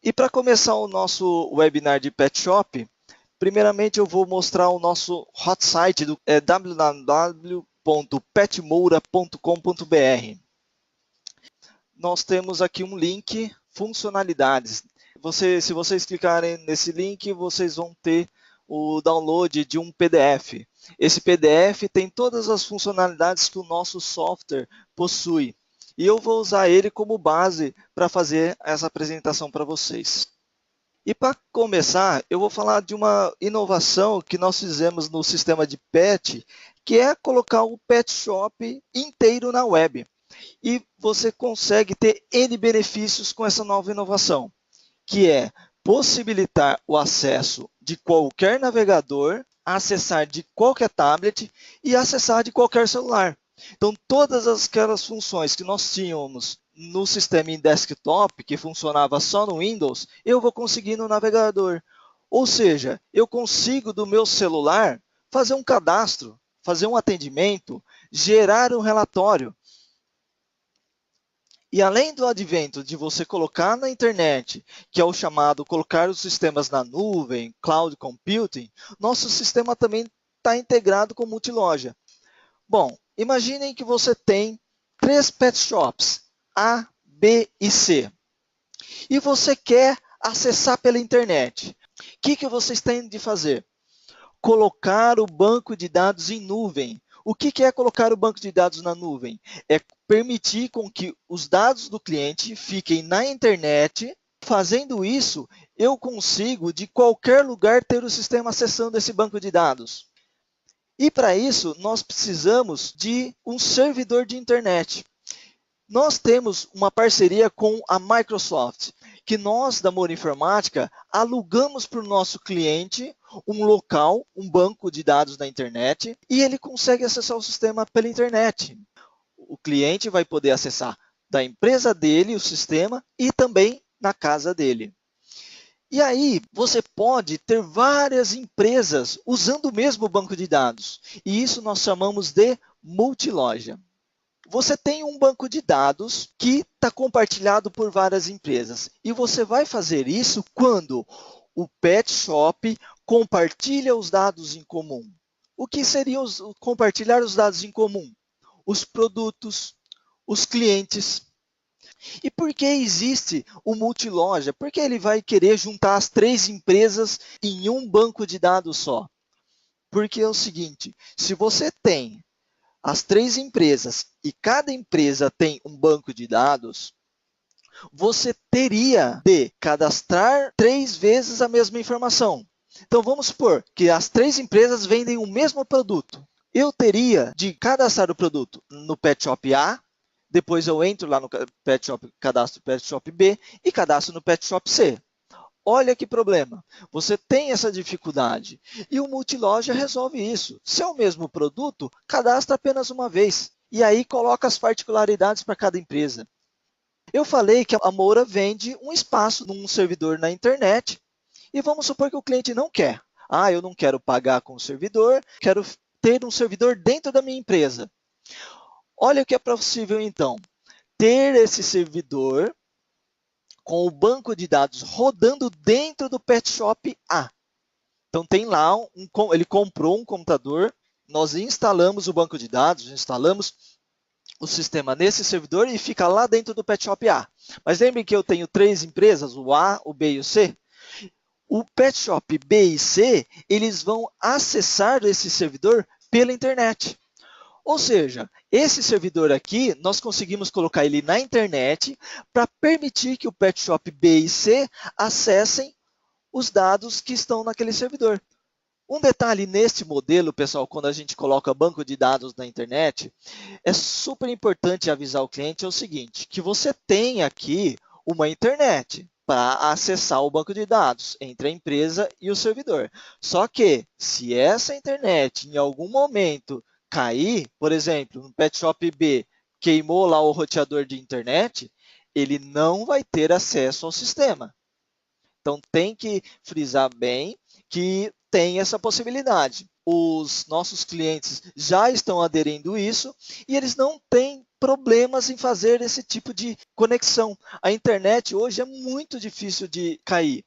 E para começar o nosso webinar de Pet Shop, primeiramente eu vou mostrar o nosso hot site do www.petmoura.com.br. Nós temos aqui um link, funcionalidades. Se vocês clicarem nesse link, vocês vão ter o download de um PDF. Esse PDF tem todas as funcionalidades que o nosso software possui. E eu vou usar ele como base para fazer essa apresentação para vocês. E para começar, eu vou falar de uma inovação que nós fizemos no sistema de pet, que é colocar o Pet Shop inteiro na web. E você consegue ter N benefícios com essa nova inovação, que é possibilitar o acesso de qualquer navegador, acessar de qualquer tablet e acessar de qualquer celular. Então, todas aquelas funções que nós tínhamos no sistema em desktop, que funcionava só no Windows, eu vou conseguir no navegador. Ou seja, eu consigo do meu celular fazer um cadastro, fazer um atendimento, gerar um relatório. E além do advento de você colocar na internet, que é o chamado colocar os sistemas na nuvem, cloud computing, nosso sistema também está integrado com multiloja. Bom, imaginem que você tem 3 pet shops, A, B e C, e você quer acessar pela internet. O que vocês têm de fazer? Colocar o banco de dados em nuvem. O que é colocar o banco de dados na nuvem? É permitir com que os dados do cliente fiquem na internet. Fazendo isso, eu consigo, de qualquer lugar, ter o sistema acessando esse banco de dados. E para isso, nós precisamos de um servidor de internet. Nós temos uma parceria com a Microsoft, que nós, da Moura Informática, alugamos para o nosso cliente um local, um banco de dados na internet, e ele consegue acessar o sistema pela internet. O cliente vai poder acessar da empresa dele o sistema e também na casa dele. E aí, você pode ter várias empresas usando o mesmo banco de dados, e isso nós chamamos de multiloja. Você tem um banco de dados que está compartilhado por várias empresas. E você vai fazer isso quando o Pet Shop compartilha os dados em comum. O que seria compartilhar os dados em comum? Os produtos, os clientes. E por que existe o multiloja? Porque ele vai querer juntar as 3 empresas em um banco de dados só. Porque é o seguinte, se você tem as 3 empresas e cada empresa tem um banco de dados, você teria de cadastrar 3 vezes a mesma informação. Então, vamos supor que as 3 empresas vendem o mesmo produto. Eu teria de cadastrar o produto no Pet Shop A, depois eu entro lá no Pet Shop, cadastro no Pet Shop B e cadastro no Pet Shop C. Olha que problema, você tem essa dificuldade e o multiloja resolve isso. Se é o mesmo produto, cadastra apenas uma vez e aí coloca as particularidades para cada empresa. Eu falei que a Moura vende um espaço num servidor na internet e vamos supor que o cliente não quer. Eu não quero pagar com o servidor, quero ter um servidor dentro da minha empresa. Olha o que é possível então, ter esse servidor com o banco de dados rodando dentro do Pet Shop A. Então, tem lá, ele comprou um computador, nós instalamos o banco de dados, instalamos o sistema nesse servidor e fica lá dentro do Pet Shop A. Mas lembrem que eu tenho 3 empresas, o A, o B e o C. O Pet Shop B e C, eles vão acessar esse servidor pela internet. Ou seja, esse servidor aqui, nós conseguimos colocar ele na internet para permitir que o Pet Shop B e C acessem os dados que estão naquele servidor. Um detalhe neste modelo, pessoal, quando a gente coloca banco de dados na internet, é super importante avisar o cliente é o seguinte, que você tem aqui uma internet para acessar o banco de dados entre a empresa e o servidor. Só que, se essa internet em algum momento cair, por exemplo, no Pet Shop B, queimou lá o roteador de internet, ele não vai ter acesso ao sistema. Então, tem que frisar bem que tem essa possibilidade. Os nossos clientes já estão aderindo a isso e eles não têm problemas em fazer esse tipo de conexão. A internet hoje é muito difícil de cair.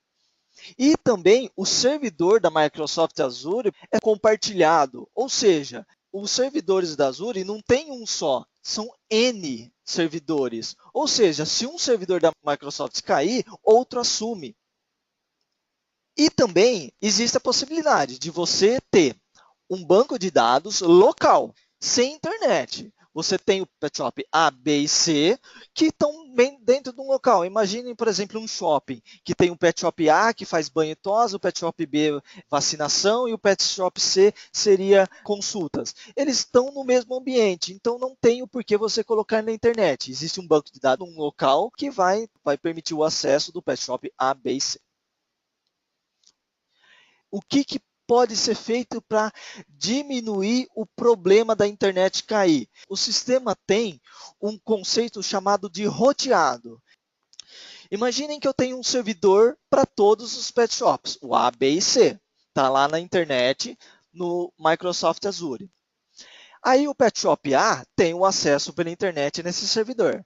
E também o servidor da Microsoft Azure é compartilhado, ou seja, os servidores da Azure não tem um só, são N servidores. Ou seja, se um servidor da Microsoft cair, outro assume. E também existe a possibilidade de você ter um banco de dados local, sem internet. Você tem o pet shop A, B e C, que estão bem dentro de um local. Imaginem, por exemplo, um shopping, que tem um pet shop A, que faz banho e tosa, o pet shop B, vacinação, e o pet shop C seria consultas. Eles estão no mesmo ambiente, então não tem o porquê você colocar na internet. Existe um banco de dados, um local, que vai permitir o acesso do pet shop A, B e C. O que pode ser feito para diminuir o problema da internet cair? O sistema tem um conceito chamado de roteado. Imaginem que eu tenho um servidor para todos os pet shops, o A, B e C. Está lá na internet, no Microsoft Azure. Aí o pet shop A tem o acesso pela internet nesse servidor.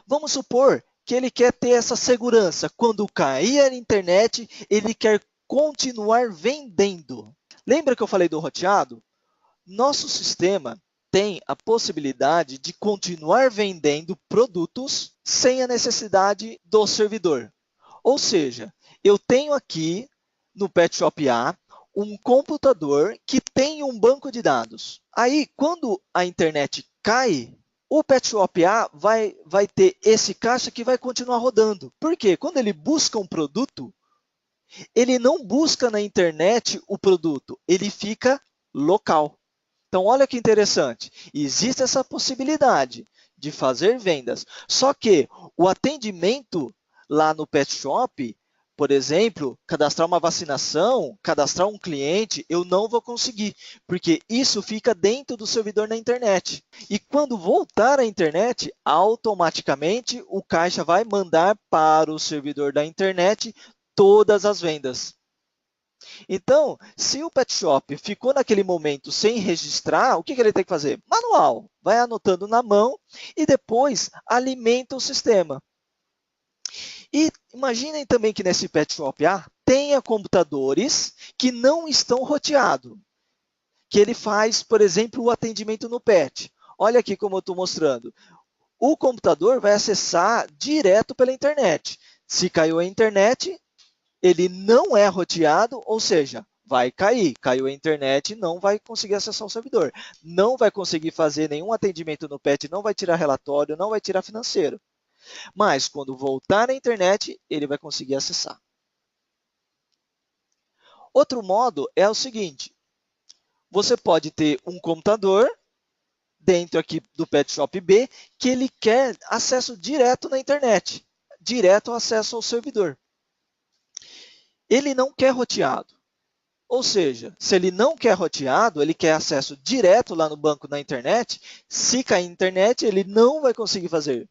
Vamos supor que ele quer ter essa segurança. Quando cair a internet, ele quer continuar vendendo. Lembra que eu falei do roteado? Nosso sistema tem a possibilidade de continuar vendendo produtos sem a necessidade do servidor. Ou seja, eu tenho aqui no Pet Shop A um computador que tem um banco de dados. Aí, quando a internet cai, o Pet Shop A vai ter esse caixa que vai continuar rodando. Por quê? Quando ele busca um produto, ele não busca na internet o produto, ele fica local. Então, olha que interessante. Existe essa possibilidade de fazer vendas. Só que o atendimento lá no Pet Shop, por exemplo, cadastrar uma vacinação, cadastrar um cliente, eu não vou conseguir, porque isso fica dentro do servidor na internet. E quando voltar à internet, automaticamente o caixa vai mandar para o servidor da internet todas as vendas. Então, se o pet shop ficou naquele momento sem registrar, o que ele tem que fazer? Manual. Vai anotando na mão e depois alimenta o sistema. E imaginem também que nesse pet shop A tenha computadores que não estão roteados, que ele faz, por exemplo, o atendimento no pet. Olha aqui como eu estou mostrando. O computador vai acessar direto pela internet. Se caiu a internet, ele não é roteado, ou seja, vai cair. Caiu a internet, não vai conseguir acessar o servidor. Não vai conseguir fazer nenhum atendimento no PET, não vai tirar relatório, não vai tirar financeiro. Mas, quando voltar à internet, ele vai conseguir acessar. Outro modo é o seguinte. Você pode ter um computador dentro aqui do Pet Shop B que ele quer acesso direto na internet, direto acesso ao servidor. Ele não quer roteado. Ou seja, se ele não quer roteado, ele quer acesso direto lá no banco na internet, se cair a internet, ele não vai conseguir fazer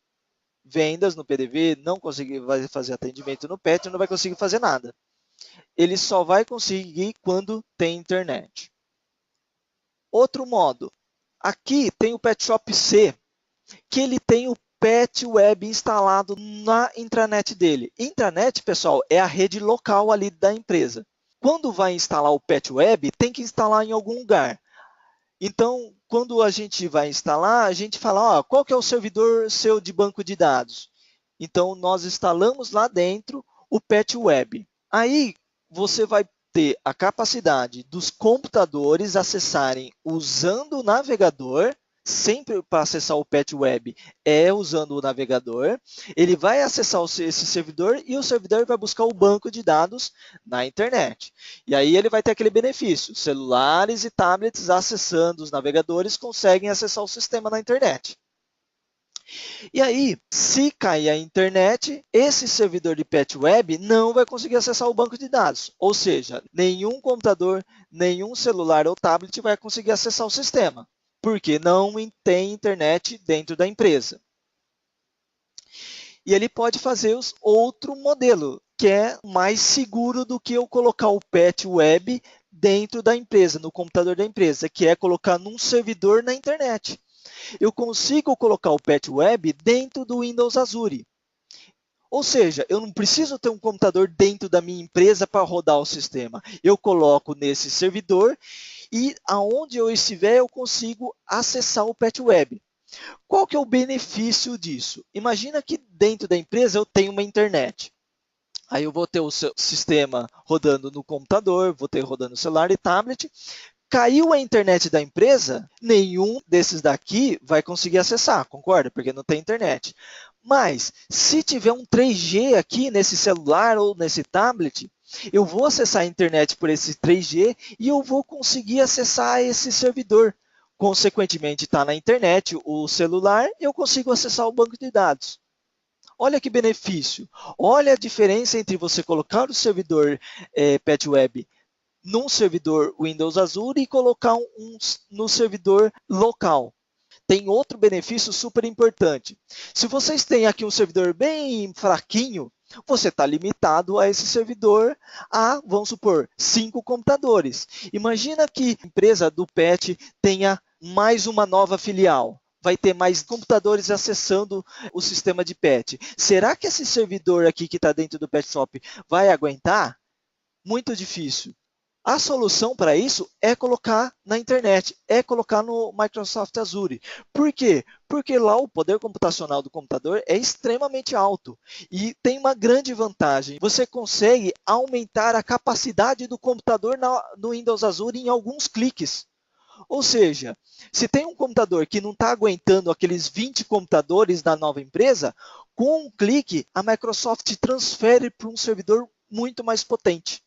vendas no PDV, não vai fazer atendimento no PET, não vai conseguir fazer nada. Ele só vai conseguir quando tem internet. Outro modo, aqui tem o Pet Shop C, que ele tem o Pet Web instalado na intranet dele. Intranet, pessoal, é a rede local ali da empresa. Quando vai instalar o Pet Web, tem que instalar em algum lugar. Então, quando a gente vai instalar, a gente fala, qual que é o servidor seu de banco de dados? Então, nós instalamos lá dentro o Pet Web. Aí, você vai ter a capacidade dos computadores acessarem usando o navegador. Sempre para acessar o Pet Web é usando o navegador. Ele vai acessar esse servidor e o servidor vai buscar o banco de dados na internet. E aí ele vai ter aquele benefício. Celulares e tablets acessando os navegadores conseguem acessar o sistema na internet. E aí, se cair a internet, esse servidor de Pet Web não vai conseguir acessar o banco de dados. Ou seja, nenhum computador, nenhum celular ou tablet vai conseguir acessar o sistema, porque não tem internet dentro da empresa. E ele pode fazer outro modelo, que é mais seguro do que eu colocar o Pet Web dentro da empresa, no computador da empresa, que é colocar num servidor na internet. eu consigo colocar o Pet Web dentro do Windows Azure. Ou seja, eu não preciso ter um computador dentro da minha empresa para rodar o sistema. Eu coloco nesse servidor e aonde eu estiver eu consigo acessar o Pet Web. Qual que é o benefício disso? Imagina que dentro da empresa eu tenho uma internet. Aí eu vou ter o seu sistema rodando no computador, vou ter rodando no celular e tablet. Caiu a internet da empresa, nenhum desses daqui vai conseguir acessar, concorda? Porque não tem internet. Mas, se tiver um 3G aqui nesse celular ou nesse tablet, eu vou acessar a internet por esse 3G e eu vou conseguir acessar esse servidor. Consequentemente, está na internet, o celular, eu consigo acessar o banco de dados. Olha que benefício. Olha a diferença entre você colocar o servidor Pet Web num servidor Windows Azure e colocar no servidor local. Tem outro benefício super importante. Se vocês têm aqui um servidor bem fraquinho, você está limitado a esse servidor a, vamos supor, 5 computadores. Imagina que a empresa do Pet tenha mais uma nova filial. Vai ter mais computadores acessando o sistema de Pet. Será que esse servidor aqui que está dentro do Pet Shop vai aguentar? Muito difícil. A solução para isso é colocar na internet, é colocar no Microsoft Azure. Por quê? Porque lá o poder computacional do computador é extremamente alto e tem uma grande vantagem. Você consegue aumentar a capacidade do computador no Windows Azure em alguns cliques. Ou seja, se tem um computador que não está aguentando aqueles 20 computadores da nova empresa, com um clique a Microsoft transfere para um servidor muito mais potente.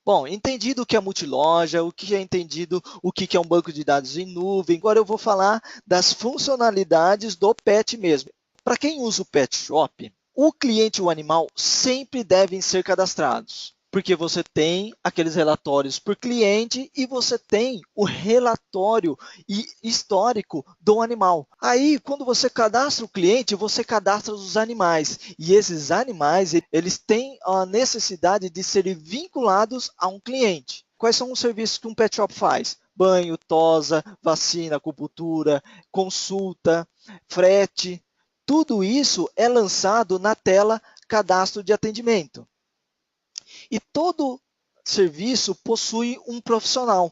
Bom, entendido o que é multiloja, o que é entendido o que é um banco de dados em nuvem, agora eu vou falar das funcionalidades do Pet mesmo. Para quem usa o Pet Shop, o cliente e o animal sempre devem ser cadastrados, porque você tem aqueles relatórios por cliente e você tem o relatório histórico do animal. Aí, quando você cadastra o cliente, você cadastra os animais. E esses animais, eles têm a necessidade de serem vinculados a um cliente. Quais são os serviços que um pet shop faz? Banho, tosa, vacina, acupuntura, consulta, frete. Tudo isso é lançado na tela cadastro de atendimento. E todo serviço possui um profissional.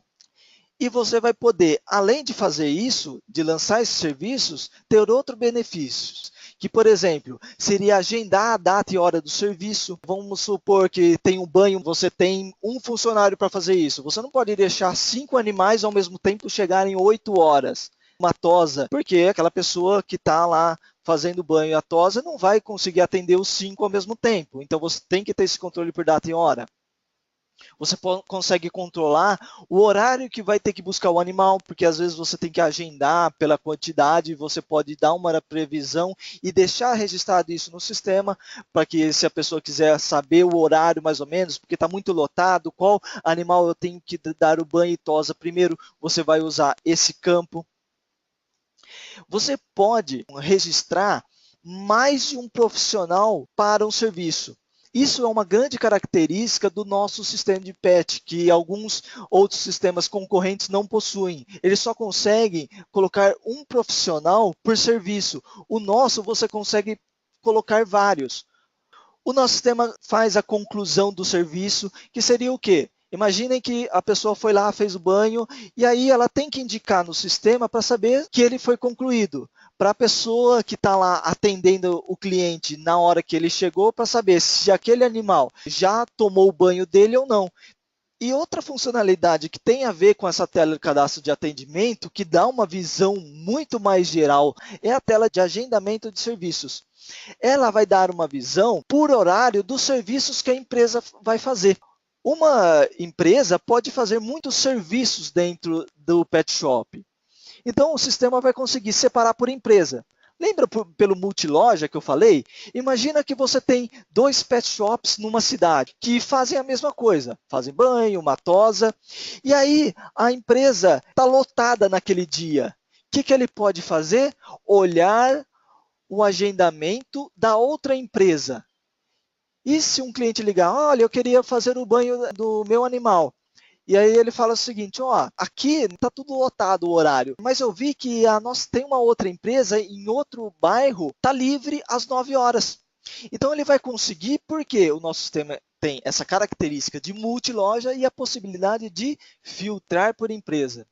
E você vai poder, além de fazer isso, de lançar esses serviços, ter outros benefícios. Que, por exemplo, seria agendar a data e hora do serviço. Vamos supor que tem um banho, você tem um funcionário para fazer isso. Você não pode deixar 5 animais ao mesmo tempo chegarem 8 horas. Uma tosa, porque aquela pessoa que está lá fazendo banho e a tosa não vai conseguir atender os 5 ao mesmo tempo. Então, você tem que ter esse controle por data e hora. Você consegue controlar o horário que vai ter que buscar o animal, porque às vezes você tem que agendar pela quantidade, você pode dar uma previsão e deixar registrado isso no sistema, para que se a pessoa quiser saber o horário mais ou menos, porque está muito lotado, qual animal eu tenho que dar o banho e tosa primeiro, você vai usar esse campo. Você pode registrar mais de um profissional para um serviço. Isso é uma grande característica do nosso sistema de PET, que alguns outros sistemas concorrentes não possuem. Eles só conseguem colocar um profissional por serviço. O nosso, você consegue colocar vários. O nosso sistema faz a conclusão do serviço, que seria o quê? Imaginem que a pessoa foi lá, fez o banho, e aí ela tem que indicar no sistema para saber que ele foi concluído. Para a pessoa que está lá atendendo o cliente na hora que ele chegou, para saber se aquele animal já tomou o banho dele ou não. E outra funcionalidade que tem a ver com essa tela de cadastro de atendimento, que dá uma visão muito mais geral, é a tela de agendamento de serviços. Ela vai dar uma visão por horário dos serviços que a empresa vai fazer. Uma empresa pode fazer muitos serviços dentro do Pet Shop. Então, o sistema vai conseguir separar por empresa. Lembra pelo multiloja que eu falei? Imagina que você tem 2 pet shops numa cidade que fazem a mesma coisa. Fazem banho, uma tosa. E aí, a empresa está lotada naquele dia. O que ele pode fazer? Olhar o agendamento da outra empresa. E se um cliente ligar, olha, eu queria fazer o banho do meu animal. E aí ele fala o seguinte, ó, aqui está tudo lotado o horário, mas eu vi que a nossa tem uma outra empresa em outro bairro, está livre às 9 horas. Então ele vai conseguir, porque o nosso sistema tem essa característica de multiloja e a possibilidade de filtrar por empresa.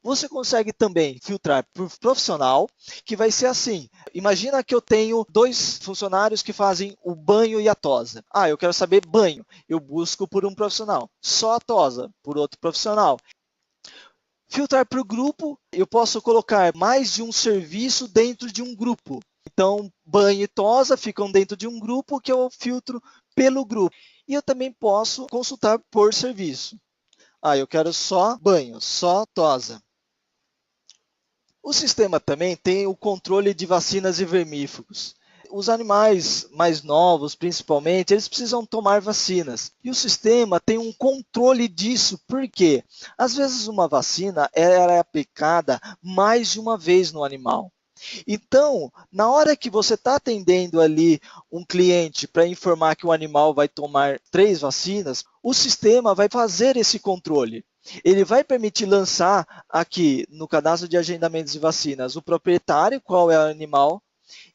Você consegue também filtrar por profissional, que vai ser assim. Imagina que eu tenho 2 funcionários que fazem o banho e a tosa. Ah, eu quero saber banho. Eu busco por um profissional. Só a tosa, por outro profissional. Filtrar por grupo, eu posso colocar mais de um serviço dentro de um grupo. Então, banho e tosa ficam dentro de um grupo que eu filtro pelo grupo. E eu também posso consultar por serviço. Ah, eu quero só banho, só tosa. O sistema também tem o controle de vacinas e vermífugos. Os animais mais novos, principalmente, eles precisam tomar vacinas. E o sistema tem um controle disso, porque às vezes uma vacina é aplicada mais de uma vez no animal. Então, na hora que você está atendendo ali um cliente para informar que o animal vai tomar 3 vacinas, o sistema vai fazer esse controle. Ele vai permitir lançar aqui no cadastro de agendamentos de vacinas o proprietário, qual é o animal,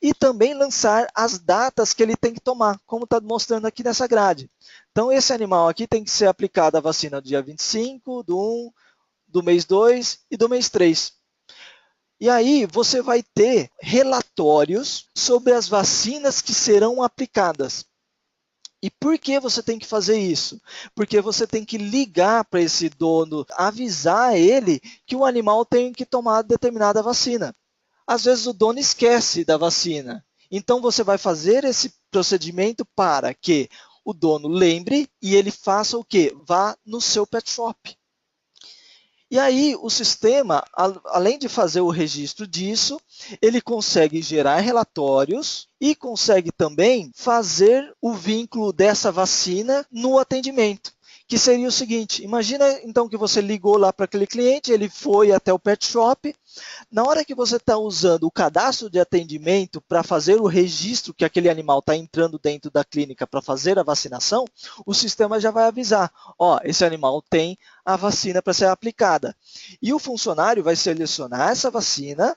e também lançar as datas que ele tem que tomar, como está mostrando aqui nessa grade. Então, esse animal aqui tem que ser aplicada a vacina do dia 25, do 1, do mês 2 e do mês 3. E aí você vai ter relatórios sobre as vacinas que serão aplicadas. E por que você tem que fazer isso? Porque você tem que ligar para esse dono, avisar ele que o animal tem que tomar determinada vacina. Às vezes o dono esquece da vacina. Então você vai fazer esse procedimento para que o dono lembre e ele faça o quê? Vá no seu pet shop. E aí o sistema, além de fazer o registro disso, ele consegue gerar relatórios e consegue também fazer o vínculo dessa vacina no atendimento. Que seria o seguinte, imagina então que você ligou lá para aquele cliente, ele foi até o pet shop, na hora que você está usando o cadastro de atendimento para fazer o registro que aquele animal está entrando dentro da clínica para fazer a vacinação, o sistema já vai avisar, ó, esse animal tem a vacina para ser aplicada. E o funcionário vai selecionar essa vacina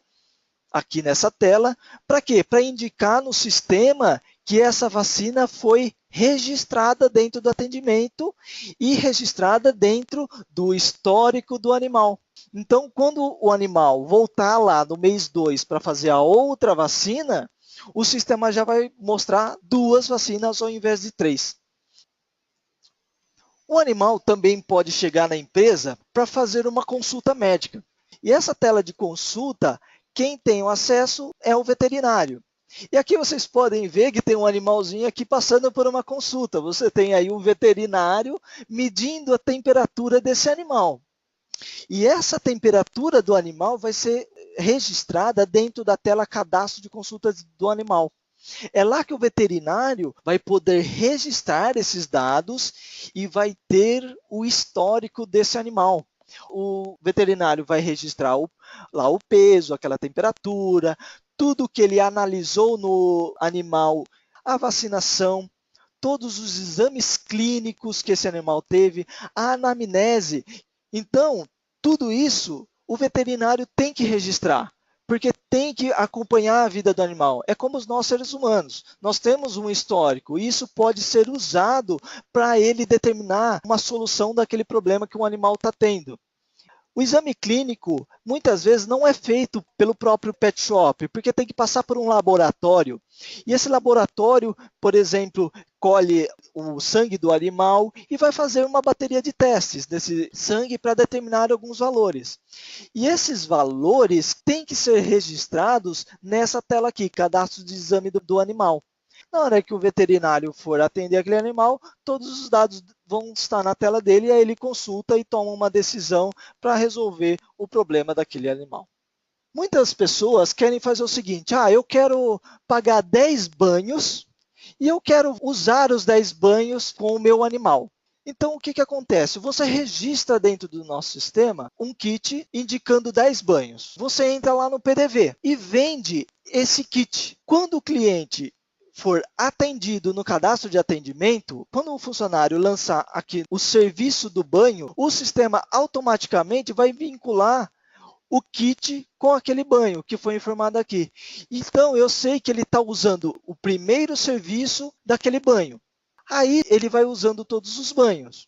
aqui nessa tela, para quê? Para indicar no sistema que essa vacina foi registrada dentro do atendimento e registrada dentro do histórico do animal. Então, quando o animal voltar lá no mês 2 para fazer a outra vacina, o sistema já vai mostrar 2 vacinas ao invés de 3. O animal também pode chegar na empresa para fazer uma consulta médica. E essa tela de consulta, quem tem o acesso é o veterinário. E aqui vocês podem ver que tem um animalzinho aqui passando por uma consulta. Você tem aí um veterinário medindo a temperatura desse animal. E essa temperatura do animal vai ser registrada dentro da tela cadastro de consultas do animal. É lá que o veterinário vai poder registrar esses dados e vai ter o histórico desse animal. O veterinário vai registrar lá o peso, aquela temperatura, tudo que ele analisou no animal, a vacinação, todos os exames clínicos que esse animal teve, a anamnese. Então, tudo isso o veterinário tem que registrar, porque tem que acompanhar a vida do animal. É como nós seres humanos, nós temos um histórico e isso pode ser usado para ele determinar uma solução daquele problema que o animal está tendo. O exame clínico, muitas vezes, não é feito pelo próprio pet shop, porque tem que passar por um laboratório. E esse laboratório, por exemplo, colhe o sangue do animal e vai fazer uma bateria de testes desse sangue para determinar alguns valores. E esses valores têm que ser registrados nessa tela aqui, cadastro de exame do animal. Na hora que o veterinário for atender aquele animal, todos os dados vão estar na tela dele e aí ele consulta e toma uma decisão para resolver o problema daquele animal. Muitas pessoas querem fazer o seguinte, eu quero pagar 10 banhos e eu quero usar os 10 banhos com o meu animal. Então, o que acontece? Você registra dentro do nosso sistema um kit indicando 10 banhos. Você entra lá no PDV e vende esse kit. Quando o cliente for atendido no cadastro de atendimento, quando o funcionário lançar aqui o serviço do banho, o sistema automaticamente vai vincular o kit com aquele banho que foi informado aqui. Então, eu sei que ele está usando o primeiro serviço daquele banho. Aí, ele vai usando todos os banhos.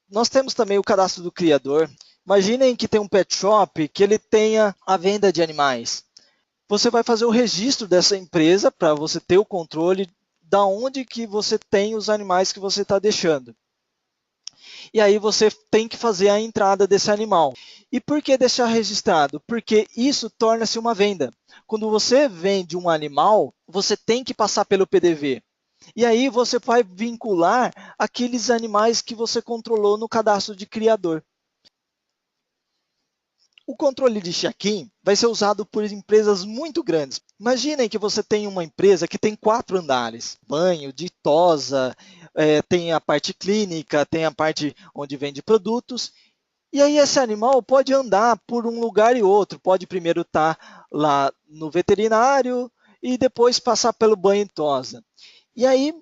Nós temos também o cadastro do criador. Imaginem que tem um pet shop que ele tenha a venda de animais. Você vai fazer o registro dessa empresa para você ter o controle da onde que você tem os animais que você está deixando. E aí você tem que fazer a entrada desse animal. E por que deixar registrado? Porque isso torna-se uma venda. Quando você vende um animal, você tem que passar pelo PDV. E aí você vai vincular aqueles animais que você controlou no cadastro de criador. O controle de check-in vai ser usado por empresas muito grandes. Imaginem que você tem uma empresa que tem 4 andares. Banho, de tosa, tem a parte clínica, tem a parte onde vende produtos. E aí esse animal pode andar por um lugar e outro. Pode primeiro estar lá no veterinário e depois passar pelo banho e tosa. E aí,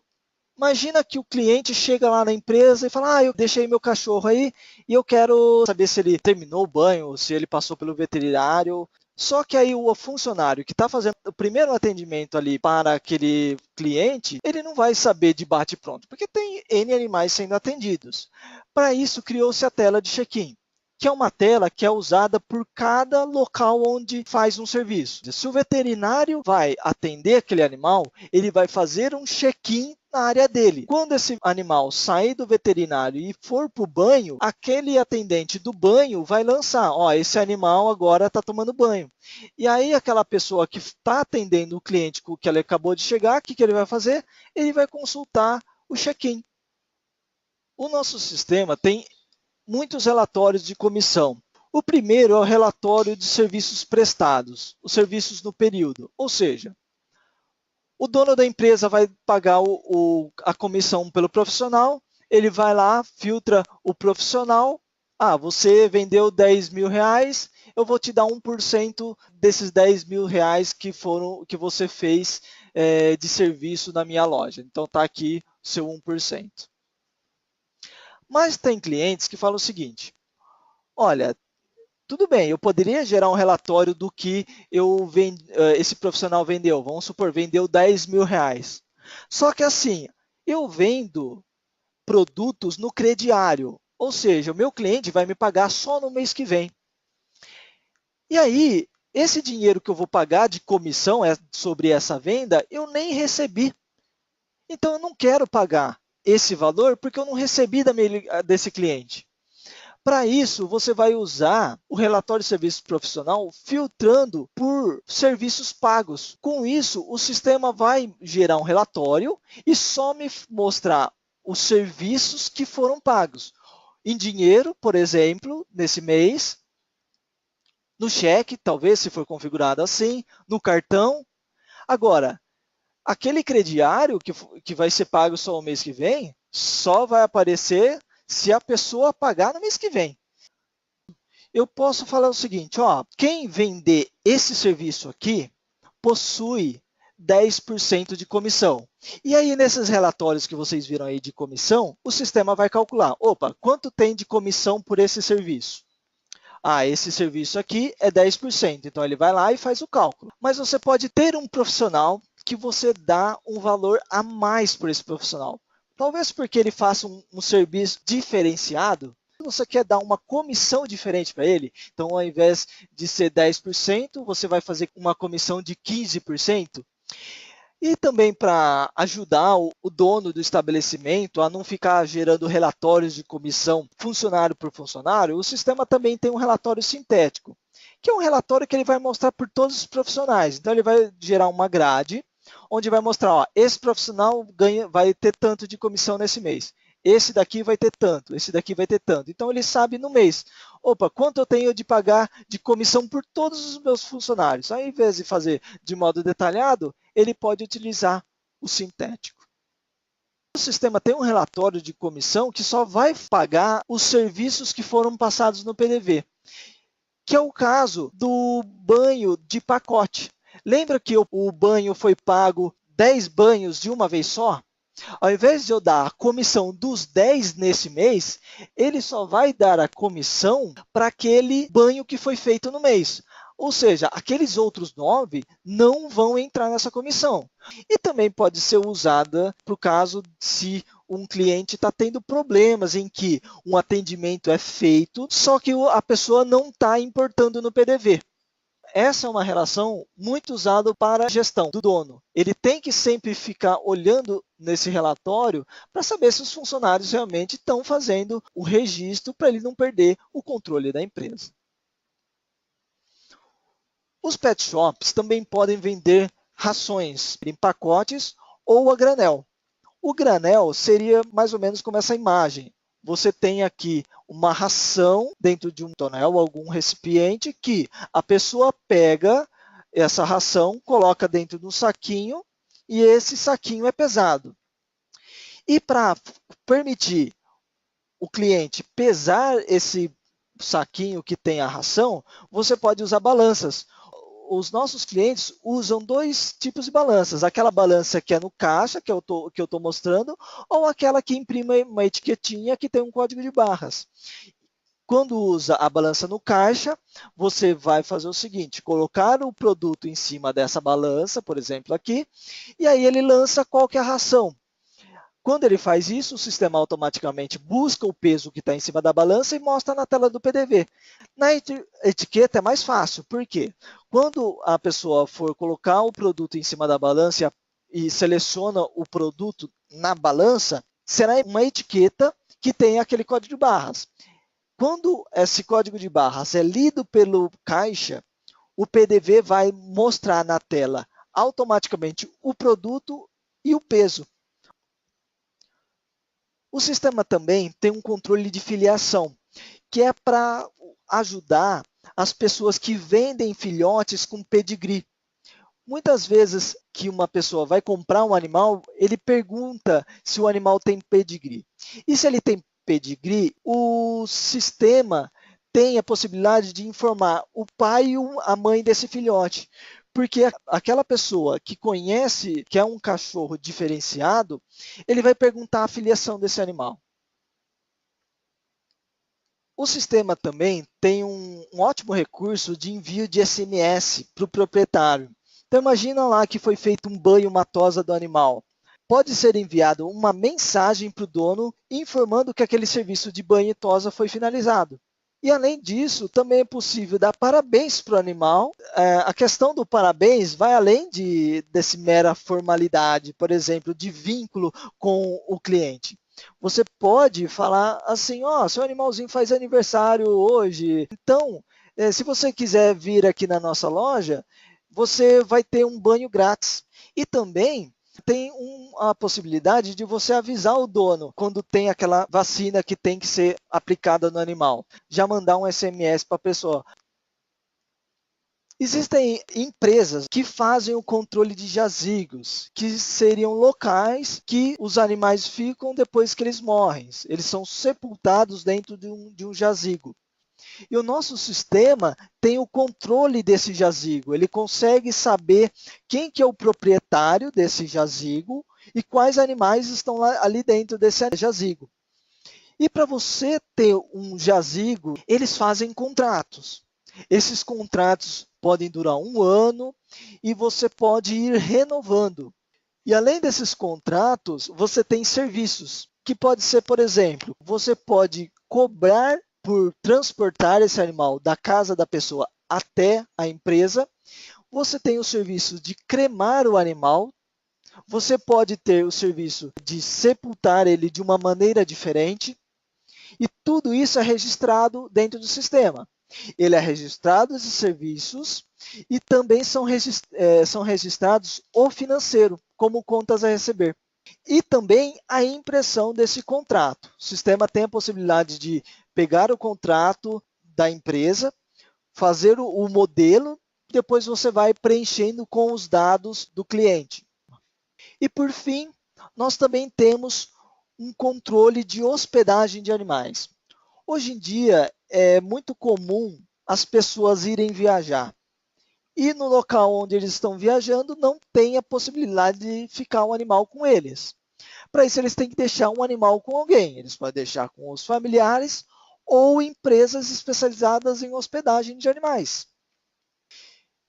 imagina que o cliente chega lá na empresa e fala, eu deixei meu cachorro aí e eu quero saber se ele terminou o banho, se ele passou pelo veterinário. Só que aí o funcionário que está fazendo o primeiro atendimento ali para aquele cliente, ele não vai saber de bate-pronto, porque tem N animais sendo atendidos. Para isso, criou-se a tela de check-in, que é uma tela que é usada por cada local onde faz um serviço. Se o veterinário vai atender aquele animal, ele vai fazer um check-in na área dele. Quando esse animal sair do veterinário e for para o banho, aquele atendente do banho vai lançar, esse animal agora está tomando banho. E aí aquela pessoa que está atendendo o cliente que ele acabou de chegar, o que ele vai fazer? Ele vai consultar o check-in. O nosso sistema tem muitos relatórios de comissão. O primeiro é o relatório de serviços prestados, os serviços no período, ou seja, o dono da empresa vai pagar a comissão pelo profissional, ele vai lá, filtra o profissional, você vendeu 10 mil reais, eu vou te dar 1% desses 10 mil reais que você fez de serviço na minha loja. Então está aqui o seu 1%. Mas tem clientes que falam o seguinte, olha, tudo bem, eu poderia gerar um relatório do que esse profissional vendeu. Vamos supor, vendeu 10 mil reais. Só que assim, eu vendo produtos no crediário. Ou seja, o meu cliente vai me pagar só no mês que vem. E aí, esse dinheiro que eu vou pagar de comissão sobre essa venda, eu nem recebi. Então, eu não quero pagar esse valor porque eu não recebi desse cliente. Para isso, você vai usar o relatório de serviço profissional filtrando por serviços pagos. Com isso, o sistema vai gerar um relatório e só me mostrar os serviços que foram pagos. Em dinheiro, por exemplo, nesse mês, no cheque, talvez, se for configurado assim, no cartão. Agora, aquele crediário que vai ser pago só o mês que vem, só vai aparecer se a pessoa pagar no mês que vem. Eu posso falar o seguinte, quem vender esse serviço aqui possui 10% de comissão. E aí, nesses relatórios que vocês viram aí de comissão, o sistema vai calcular, quanto tem de comissão por esse serviço? Esse serviço aqui é 10%, então ele vai lá e faz o cálculo. Mas você pode ter um profissional que você dá um valor a mais por esse profissional. Talvez porque ele faça um serviço diferenciado, você quer dar uma comissão diferente para ele, então ao invés de ser 10%, você vai fazer uma comissão de 15%. E também para ajudar o dono do estabelecimento a não ficar gerando relatórios de comissão funcionário por funcionário, o sistema também tem um relatório sintético, que é um relatório que ele vai mostrar por todos os profissionais. Então ele vai gerar uma grade, onde vai mostrar, esse profissional vai ter tanto de comissão nesse mês. Esse daqui vai ter tanto, esse daqui vai ter tanto. Então, ele sabe no mês, quanto eu tenho de pagar de comissão por todos os meus funcionários. Ao invés de fazer de modo detalhado, ele pode utilizar o sintético. O sistema tem um relatório de comissão que só vai pagar os serviços que foram passados no PDV, que é o caso do banho de pacote. Lembra que o banho foi pago 10 banhos de uma vez só, ao invés de eu dar a comissão dos 10 nesse mês, ele só vai dar a comissão para aquele banho que foi feito no mês. Ou seja, aqueles outros 9 não vão entrar nessa comissão. E também pode ser usada para o caso se um cliente está tendo problemas em que um atendimento é feito, só que a pessoa não está importando no PDV. Essa é uma relação muito usada para a gestão do dono. Ele tem que sempre ficar olhando nesse relatório para saber se os funcionários realmente estão fazendo o registro para ele não perder o controle da empresa. Os pet shops também podem vender rações em pacotes ou a granel. O granel seria mais ou menos como essa imagem. Você tem aqui uma ração dentro de um tonel, algum recipiente, que a pessoa pega essa ração, coloca dentro de um saquinho e esse saquinho é pesado. E para permitir o cliente pesar esse saquinho que tem a ração, você pode usar balanças. Os nossos clientes usam 2 tipos de balanças. Aquela balança que é no caixa, que eu estou mostrando, ou aquela que imprime uma etiquetinha que tem um código de barras. Quando usa a balança no caixa, você vai fazer o seguinte, colocar o produto em cima dessa balança, por exemplo aqui, e aí ele lança qual que é a ração. Quando ele faz isso, o sistema automaticamente busca o peso que está em cima da balança e mostra na tela do PDV. Na etiqueta é mais fácil, por quê? Quando a pessoa for colocar o produto em cima da balança e seleciona o produto na balança, será uma etiqueta que tem aquele código de barras. Quando esse código de barras é lido pelo caixa, o PDV vai mostrar na tela automaticamente o produto e o peso. O sistema também tem um controle de filiação, que é para ajudar as pessoas que vendem filhotes com pedigree. Muitas vezes que uma pessoa vai comprar um animal, ele pergunta se o animal tem pedigree. E se ele tem pedigree, o sistema tem a possibilidade de informar o pai e a mãe desse filhote. Porque aquela pessoa que conhece que é um cachorro diferenciado, ele vai perguntar a filiação desse animal. O sistema também tem um ótimo recurso de envio de SMS para o proprietário. Então imagina lá que foi feito um banho, uma tosa do animal. Pode ser enviado uma mensagem para o dono informando que aquele serviço de banho e tosa foi finalizado. E, além disso, também é possível dar parabéns para o animal. A questão do parabéns vai além desse mera formalidade, por exemplo, de vínculo com o cliente. Você pode falar assim, seu animalzinho faz aniversário hoje, então, se você quiser vir aqui na nossa loja, você vai ter um banho grátis. E também tem a possibilidade de você avisar o dono quando tem aquela vacina que tem que ser aplicada no animal. Já mandar um SMS para a pessoa. Existem empresas que fazem o controle de jazigos, que seriam locais que os animais ficam depois que eles morrem. Eles são sepultados dentro de um jazigo. E o nosso sistema tem o controle desse jazigo. Ele consegue saber quem que é o proprietário desse jazigo e quais animais estão ali dentro desse jazigo. E para você ter um jazigo, eles fazem contratos. Esses contratos podem durar 1 ano e você pode ir renovando. E além desses contratos, você tem serviços, que pode ser, por exemplo, você pode cobrar por transportar esse animal da casa da pessoa até a empresa. Você tem o serviço de cremar o animal. Você pode ter o serviço de sepultar ele de uma maneira diferente. E tudo isso é registrado dentro do sistema. Ele é registrado esses serviços e também são registrados o financeiro, como contas a receber. E também a impressão desse contrato. O sistema tem a possibilidade de pegar o contrato da empresa, fazer o modelo, depois você vai preenchendo com os dados do cliente. E por fim, nós também temos um controle de hospedagem de animais. Hoje em dia é muito comum as pessoas irem viajar. e no local onde eles estão viajando não tem a possibilidade de ficar um animal com eles. Para isso, eles têm que deixar um animal com alguém. Eles podem deixar com os familiares ou empresas especializadas em hospedagem de animais.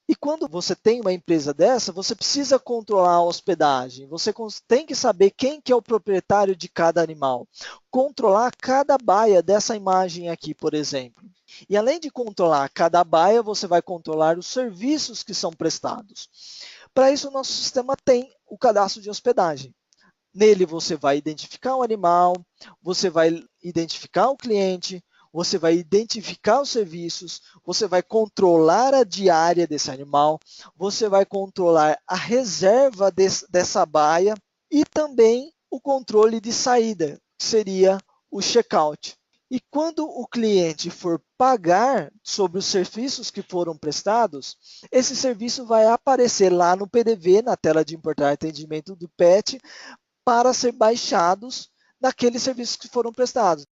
E quando você tem uma empresa dessa, você precisa controlar a hospedagem. Você tem que saber quem que é o proprietário de cada animal. Controlar cada baia dessa imagem aqui, por exemplo. E além de controlar cada baia, você vai controlar os serviços que são prestados. Para isso, o nosso sistema tem o cadastro de hospedagem. Nele você vai identificar o animal, você vai identificar o cliente, você vai identificar os serviços, você vai controlar a diária desse animal, você vai controlar a reserva dessa baia e também o controle de saída, que seria o checkout. E quando o cliente for pagar sobre os serviços que foram prestados, esse serviço vai aparecer lá no PDV, na tela de importar atendimento do PET, para ser baixados naqueles serviços que foram prestados.